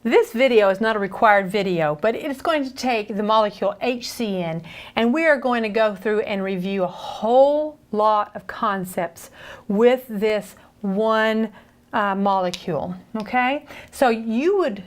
This video is not a required video, but it's going to take the molecule HCN, and we are going to go through and review a whole lot of concepts with this one molecule, okay? So you would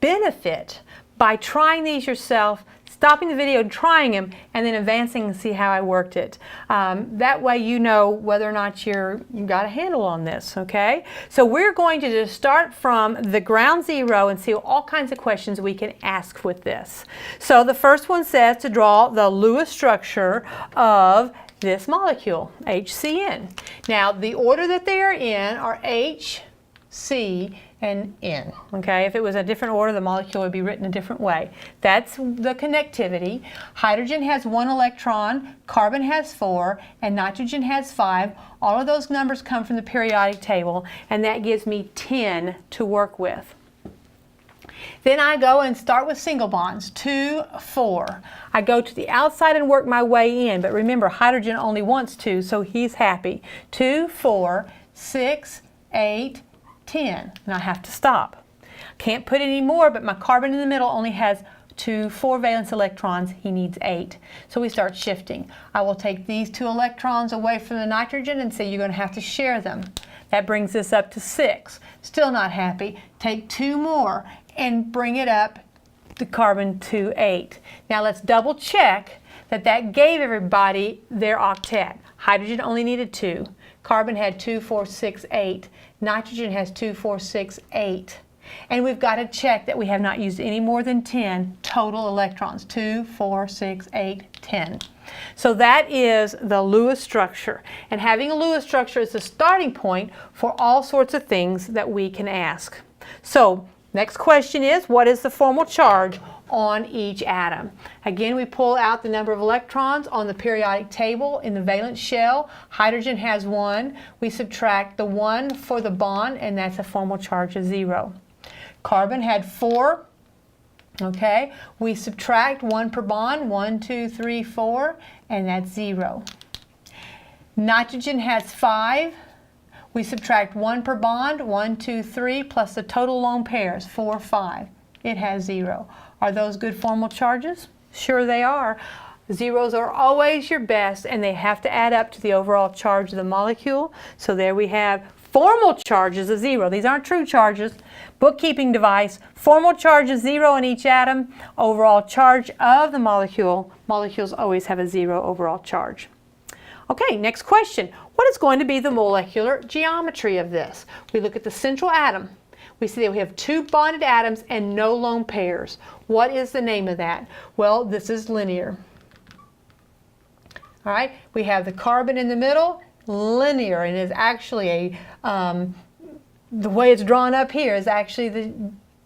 benefit by trying these yourself, stopping the video and trying them, and then advancing and see how I worked it. That way you know whether or not you got a handle on this, okay? So we're going to just start from the ground zero and see all kinds of questions we can ask with this. So the first one says to draw the Lewis structure of this molecule, HCN. Now the order that they are in are H, C, and N. Okay, if it was a different order, the molecule would be written a different way. That's the connectivity. Hydrogen has 1 electron, carbon has 4, and nitrogen has 5. All of those numbers come from the periodic table, and that gives me 10 to work with. Then I go and start with single bonds, 2, 4. I go to the outside and work my way in, but remember, hydrogen only wants 2, so he's happy. 2, 4, 6, 8, 10, and I have to stop. Can't put any more, but my carbon in the middle only has 2 4-valence electrons. He needs 8. So we start shifting. I will take these 2 electrons away from the nitrogen and say you're going to have to share them. That brings this up to 6. Still not happy. Take 2 more and bring it up the carbon to 8. Now let's double check that that gave everybody their octet. Hydrogen only needed 2. Carbon had 2, 4, 6, 8. Nitrogen has 2, 4, 6, 8. And we've got to check that we have not used any more than 10 total electrons. 2, 4, 6, 8, 10. So that is the Lewis structure. And having a Lewis structure is the starting point for all sorts of things that we can ask. So next question is, what is the formal charge on each atom? Again, we pull out the number of electrons on the periodic table in the valence shell. Hydrogen has 1. We subtract the 1 for the bond, and that's a formal charge of 0. Carbon had 4. Okay, we subtract 1 per bond, 1, 2, 3, 4, and that's 0. Nitrogen has 5. We subtract 1 per bond, 1, 2, 3, plus the total lone pairs, 4, 5. It has 0. Are those good formal charges? Sure they are. Zeros are always your best, and they have to add up to the overall charge of the molecule. So there we have formal charges of 0. These aren't true charges. Bookkeeping device. Formal charge is 0 in each atom. Overall charge of the molecule. Molecules always have a 0 overall charge. Okay, next question. What is going to be the molecular geometry of this? We look at the central atom. We see that we have 2 bonded atoms and no lone pairs. What is the name of that? Well, this is linear. All right, we have the carbon in the middle, linear, and is actually the way it's drawn up here is actually the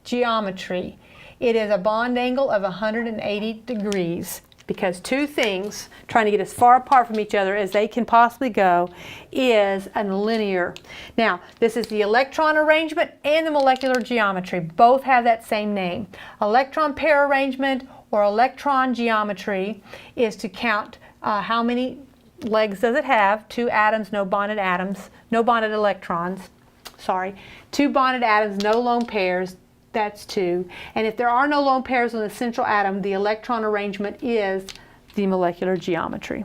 geometry. It is a bond angle of 180 degrees. Because 2 things, trying to get as far apart from each other as they can possibly go, is linear. Now, this is the electron arrangement and the molecular geometry. Both have that same name. Electron pair arrangement or electron geometry is to count how many legs does it have. 2 atoms, no bonded electrons. Sorry. 2 bonded atoms, no lone pairs. That's 2. And if there are no lone pairs on the central atom, the electron arrangement is the molecular geometry.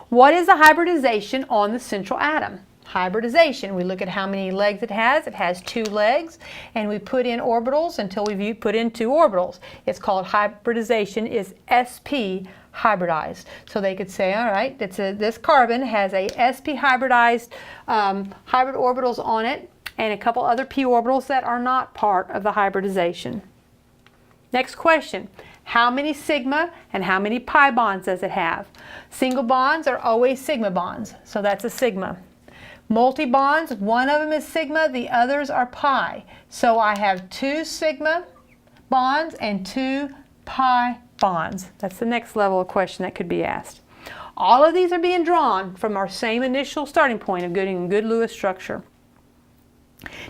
What is the hybridization on the central atom? Hybridization, we look at how many legs it has. It has 2 legs, and we put in orbitals until we put in 2 orbitals. It's called hybridization, is sp hybridized. So they could say, all right, this carbon has a sp hybridized hybrid orbitals on it, and a couple other p orbitals that are not part of the hybridization. Next question, how many sigma and how many pi bonds does it have? Single bonds are always sigma bonds, so that's a sigma. Multi-bonds, one of them is sigma, the others are pi. So I have 2 sigma bonds and 2 pi bonds. That's the next level of question that could be asked. All of these are being drawn from our same initial starting point of getting a good Lewis structure.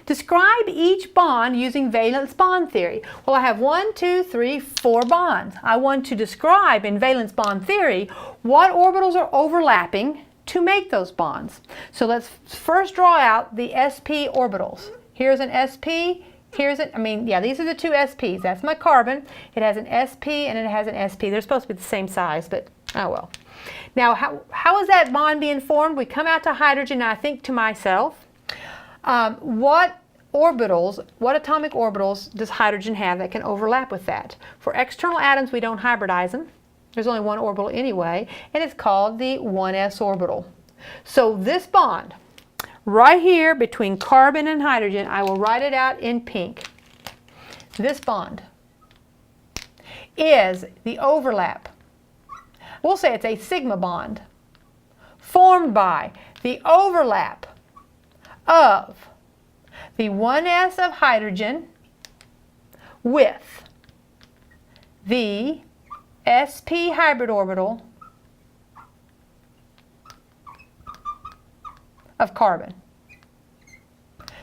Describe each bond using valence bond theory. Well, I have 1, 2, 3, 4 bonds. I want to describe in valence bond theory what orbitals are overlapping to make those bonds. So let's first draw out the sp orbitals. Here's an sp, Here's it. I mean, yeah, these are the two SPs. That's my carbon. It has an SP and it has an SP. They're supposed to be the same size, but oh well. Now, how is that bond being formed? We come out to hydrogen, and I think to myself, what atomic orbitals does hydrogen have that can overlap with that? For external atoms, we don't hybridize them. There's only one orbital anyway, and it's called the 1s orbital. So this bond right here between carbon and hydrogen, I will write it out in pink. This bond is the overlap. We'll say it's a sigma bond formed by the overlap of the 1s of hydrogen with the sp hybrid orbital of carbon.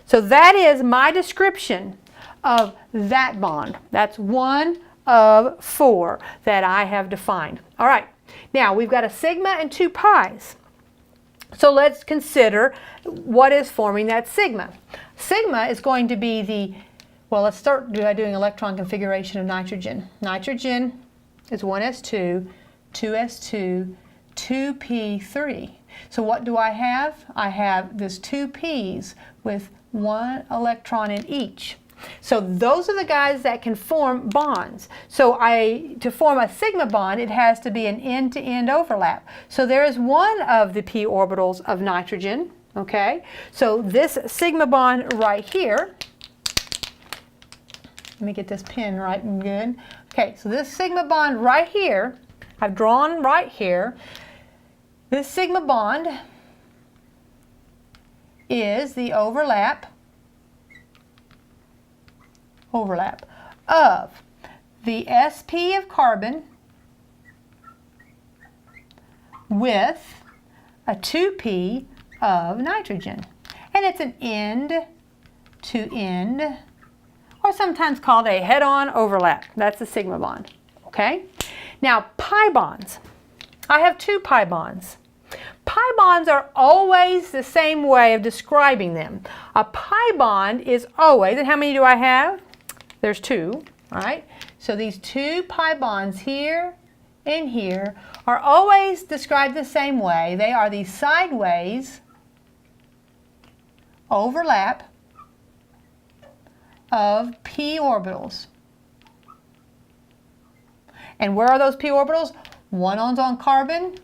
So that is my description of that bond. That's one of 4 that I have defined. All right, now we've got a sigma and 2 pi's. So let's consider what is forming that sigma. Sigma is going to be the, well, let's start by doing electron configuration of nitrogen. Nitrogen is 1s2, 2s2, 2p3. So what do I have? I have this 2 p's with 1 electron in each. So those are the guys that can form bonds. So to form a sigma bond, it has to be an end-to-end overlap. So there is one of the p orbitals of nitrogen, okay? So this sigma bond right here, let me get this pen right and good. Okay, so this sigma bond right here, I've drawn right here. This sigma bond is the overlap of the sp of carbon with a 2p of nitrogen. And it's an end-to-end, or sometimes called a head-on overlap. That's a sigma bond, okay? Now, pi bonds. I have 2 pi bonds. Pi bonds are always the same way of describing them. A pi bond is always, and how many do I have? There's 2, all right? So these 2 pi bonds here and here are always described the same way. They are the sideways overlap of p orbitals. And where are those p orbitals? One is on carbon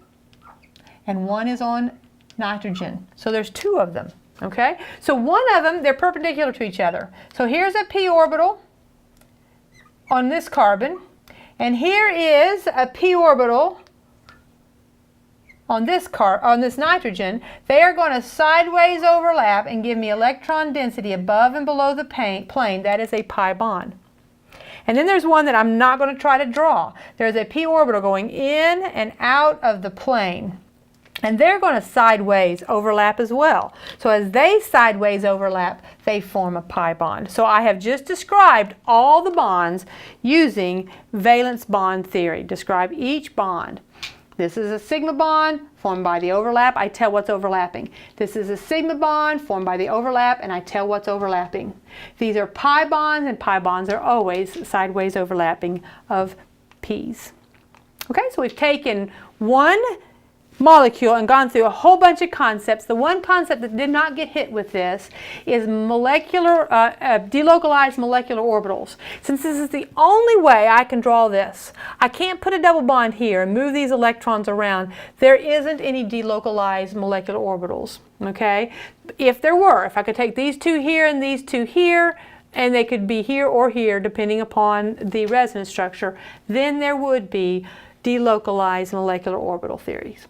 and one is on nitrogen. So there's 2 of them, okay? So one of them, they're perpendicular to each other. So here's a p orbital on this carbon, and here is a p orbital on this nitrogen. They are going to sideways overlap and give me electron density above and below the plane. That is a pi bond. And then there's one that I'm not going to try to draw. There's a p orbital going in and out of the plane. And they're going to sideways overlap as well. So as they sideways overlap, they form a pi bond. So I have just described all the bonds using valence bond theory. Describe each bond. This is a sigma bond formed by the overlap. I tell what's overlapping. This is a sigma bond formed by the overlap, and I tell what's overlapping. These are pi bonds, and pi bonds are always sideways overlapping of p's. Okay, so we've taken one molecule and gone through a whole bunch of concepts. The one concept that did not get hit with this is delocalized molecular orbitals. Since this is the only way I can draw this, I can't put a double bond here and move these electrons around. There isn't any delocalized molecular orbitals, okay? If there were, if I could take these 2 here and these 2 here, and they could be here or here depending upon the resonance structure, then there would be delocalized molecular orbital theories.